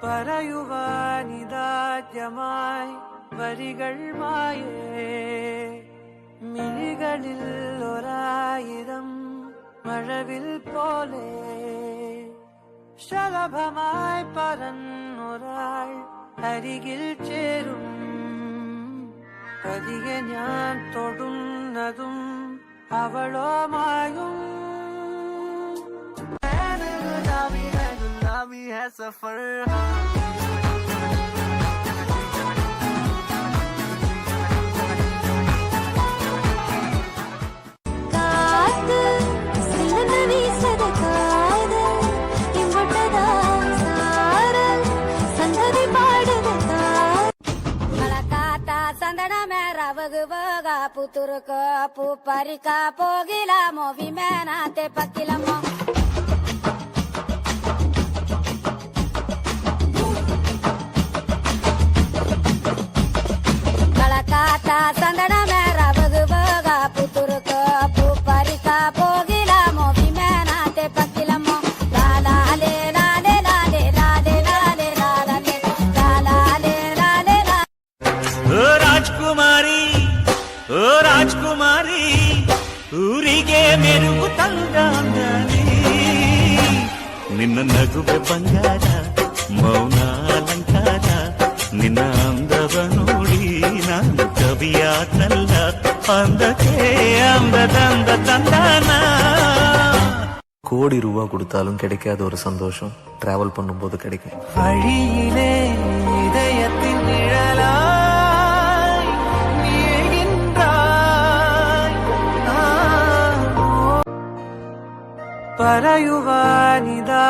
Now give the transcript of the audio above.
പറയുവാനിതാദ്യമായി വരികൾ മായേ മിഴികളിൽ ഒരായിരം മഴവിൽ പോലെ ശലഭമായി പറന്നൊരാൾ അരികിൽ ചേരും പതിയെ ഞാൻ തൊടുന്നതും അവളോ മായും सफर पुतुरक पुपरिका पोगिला मोवी मेनाते पक्किलम्मा कलकाता संदड़ मेरा बगबगा पुतुरक पुपरिका पोगिला मोवी मेनाते पक्किलम्मा लाला ले लाले लाले लाले लाले लाले लाले लाले लाले राजकुमारी ओ राजकुमारी ಊರಿಗೆ ಮೆರುಗು ತಂಗಾಂಗಲಿ ನಿನ್ನ ನಗುವೆ ಬಂಗಾರ ಮೌನ ಅಲಂಕಾರ ನಿನ್ನ ಅಂದವ ನೋಡಿ ನಾನು ಕವಿಯಾತಲ್ಲ ಅಂದಕ್ಕೆ ಅಂದದಂದ ತಂದಾನ கோடி ரூபா கொடுத்தாலும் கிடைக்காத ஒரு சந்தோஷம் டிராவல் பண்ணும்போது கிடைக்கும். வழியிலே இதயத்தின் நிழலா പറയുവാനിതാ